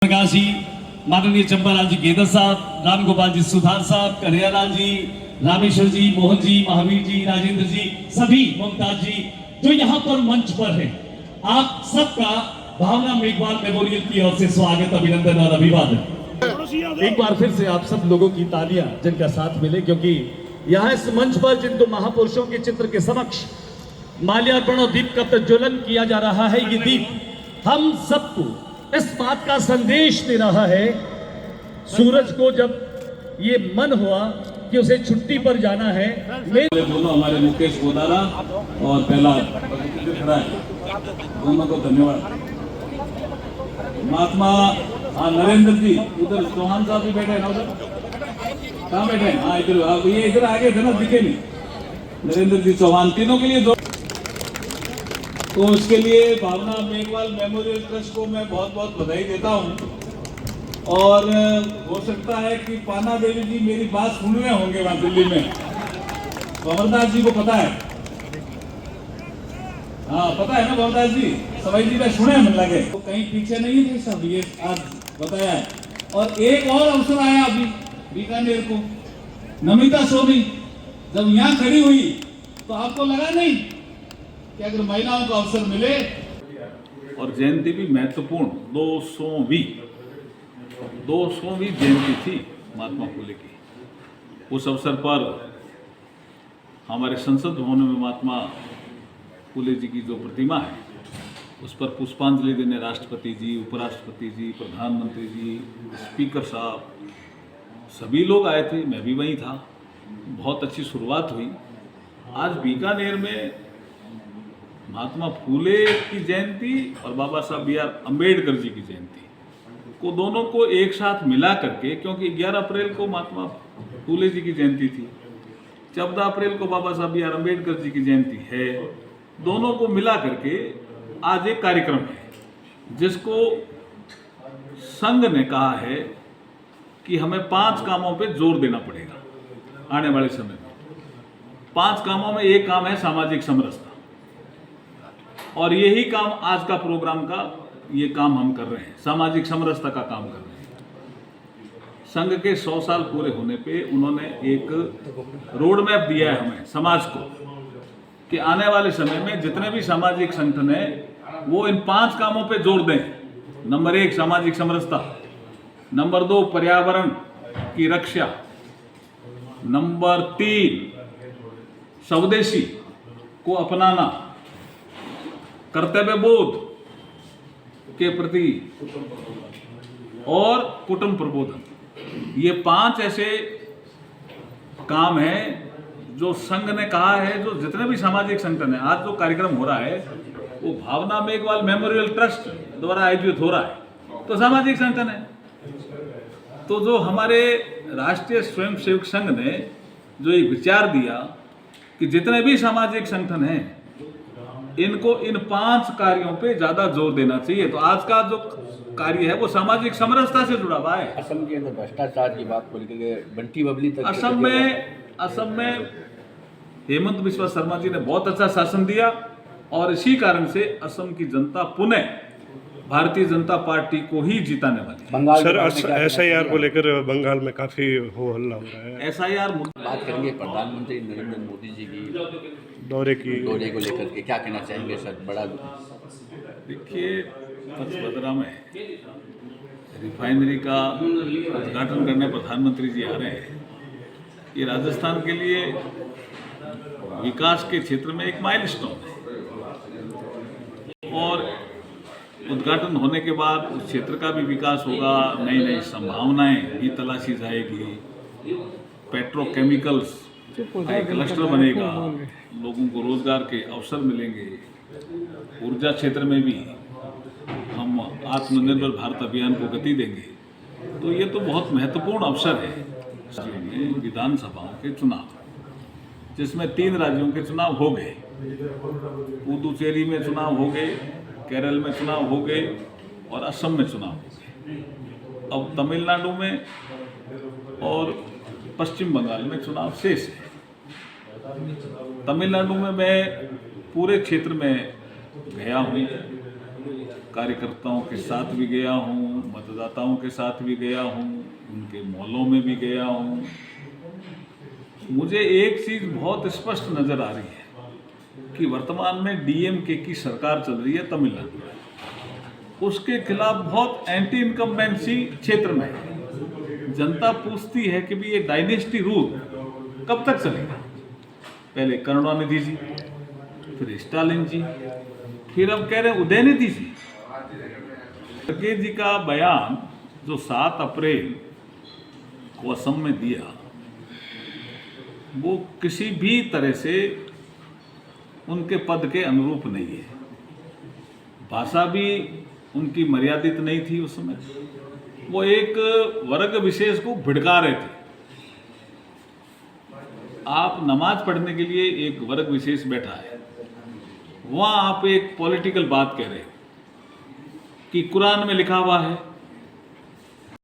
प्रकाश जी, माननीय चंपालाल जी गेदर साहब, राम गोपाल जी सुधार साहब, कन्हैयालाल जी, रामेश्वर जी, मोहन जी, महावीर जी, राजेंद्र जी, सभी मुमताज जी जो यहाँ पर मंच पर हैं, आप सबका भावना मेघवाल मेमोरियल की ओर से स्वागत, अभिनंदन और अभिवादन। एक बार फिर से आप सब लोगों की तालियां जिनका साथ मिले, क्योंकि यहाँ इस मंच पर जिन दो महापुरुषों के चित्र के समक्ष माल्यार्पण और दीप का प्रज्वलन किया जा रहा है, ये दीप हम सबको इस बात का संदेश दे रहा है, सूरज को जब ये मन हुआ कि उसे छुट्टी पर जाना है। दोनों हमारे मुकेश गोदारा और पहला खड़ा है, दोनों को धन्यवाद। महात्मा नरेंद्र जी, उधर चौहान साहब भी बैठे हैं ना, उधर कहाँ बैठे हैं? हाँ इधर, ये इधर आगे थे ना, दिखे नहीं। नरेंद्र जी चौहान, तीनों के लिए तो उसके लिए भावना मेघवाल मेमोरियल ट्रस्ट को मैं बहुत बहुत बधाई देता हूं। और हो सकता है कि पाना देवी जी मेरी बात सुन रहे होंगे वहां दिल्ली में, तो अमरदास जी को पता है। हाँ पता है ना अमरदास जी, सवाई जी का सुने मन लगे, तो कहीं पीछे नहीं थे सब, ये आज बताया है। और एक और अवसर आया अभी बीकानेर को, नमिता सोनी जब यहाँ खड़ी हुई तो आपको लगा नहीं कि अगर महिलाओं को अवसर मिले। और जयंती भी महत्वपूर्ण 200वीं जयंती थी महात्मा फुले की। उस अवसर पर हमारे संसद भवन में महात्मा फुले जी की जो प्रतिमा है, उस पर पुष्पांजलि देने राष्ट्रपति जी, उपराष्ट्रपति जी, प्रधानमंत्री जी, स्पीकर साहब, सभी लोग आए थे, मैं भी वहीं था। बहुत अच्छी शुरुआत हुई। आज बीकानेर में महात्मा फूले की जयंती और बाबा साहब बी आर अम्बेडकर जी की जयंती को, दोनों को एक साथ मिला करके, क्योंकि 11 अप्रैल को महात्मा फूले जी की जयंती थी, 14 अप्रैल को बाबा साहब बी आर अम्बेडकर जी की जयंती है, दोनों को मिला करके आज एक कार्यक्रम है जिसको संघ ने कहा है कि हमें 5 कामों पे जोर देना पड़ेगा आने वाले समय में। 5 कामों में एक काम है सामाजिक समरसता, और यही काम आज का प्रोग्राम का ये काम हम कर रहे हैं, सामाजिक समरसता का काम कर रहे हैं। संघ के 100 साल पूरे होने पे उन्होंने एक रोड मैप दिया है हमें, समाज को, कि आने वाले समय में जितने भी सामाजिक संगठन हैं वो इन 5 कामों पे जोर दें। नंबर 1 सामाजिक समरसता, नंबर 2 पर्यावरण की रक्षा, नंबर 3 स्वदेशी को अपनाना, कर्तव्य बोध के प्रति, और कुटुंब प्रबोधन। ये 5 ऐसे काम हैं जो संघ ने कहा है, जो जितने भी सामाजिक संगठन है, आज जो कार्यक्रम हो रहा है वो भावना मेघवाल मेमोरियल ट्रस्ट द्वारा आयोजित हो रहा है, तो सामाजिक संगठन है। तो जो हमारे राष्ट्रीय स्वयंसेवक संघ ने जो एक विचार दिया कि जितने भी सामाजिक संगठन हैं इनको इन 5 कार्यों पे ज्यादा जोर देना चाहिए। तो आज का जो कार्य है वो सामाजिक समरसता से जुड़ा हुआ है। असम के अंदर भ्रष्टाचार की बात को लेकर बंटी बबली तक, असम में हेमंत बिस्वा शर्मा जी ने बहुत अच्छा शासन दिया, और इसी कारण से असम की जनता पुनः भारतीय जनता पार्टी को ही जिताने वाली। सर SIR को लेकर बंगाल में काफी हो हल्ला हो रहा है। SIR बात करेंगे प्रधानमंत्री नरेंद्र मोदी जी की दौरे को लेकर के, क्या कहना चाहेंगे सर? बड़ा देखिए, पचपदरा में रिफाइनरी का उद्घाटन करने प्रधानमंत्री जी आ रहे हैं। ये राजस्थान के लिए विकास के क्षेत्र में एक माइलस्टोन है, और उद्घाटन होने के बाद उस क्षेत्र का भी विकास होगा, नई नई संभावनाएं भी तलाशी जाएगी, पेट्रोकेमिकल्स का एक क्लस्टर बनेगा, लोगों को रोजगार के अवसर मिलेंगे, ऊर्जा क्षेत्र में भी हम आत्मनिर्भर भारत अभियान को गति देंगे। तो ये तो बहुत महत्वपूर्ण अवसर है। विधानसभाओं के चुनाव, जिसमें 3 राज्यों के चुनाव हो गए, पुदुचेरी में चुनाव हो गए, केरल में चुनाव हो गए, और असम में चुनाव हो गए। अब तमिलनाडु में और पश्चिम बंगाल में चुनाव शेष है। तमिलनाडु में मैं पूरे क्षेत्र में गया हूँ, कार्यकर्ताओं के साथ भी गया हूँ, मतदाताओं के साथ भी गया हूँ, उनके मोहल्लों में भी गया हूँ। मुझे एक चीज़ बहुत स्पष्ट नज़र आ रही है कि वर्तमान में डीएमके की सरकार चल रही है तमिलनाडु में, उसके खिलाफ बहुत एंटी इनकम्बेंसी क्षेत्र में है। जनता पूछती है कि भी ये डायनेस्टी रूल कब तक चलेगा। पहले करुणानिधि जी, फिर स्टालिन जी, फिर अब कह रहे हैं उदयनिधि जी। खड़गे जी का बयान जो 7 अप्रैल को असम में दिया, वो किसी भी तरह से उनके पद के अनुरूप नहीं है। भाषा भी उनकी मर्यादित नहीं थी उस समय। वो एक वर्ग विशेष को भिड़का रहे थे। आप नमाज पढ़ने के लिए एक वर्ग विशेष बैठा है, वहाँ आप एक पॉलिटिकल बात कह रहे हो कि कुरान में लिखा हुआ है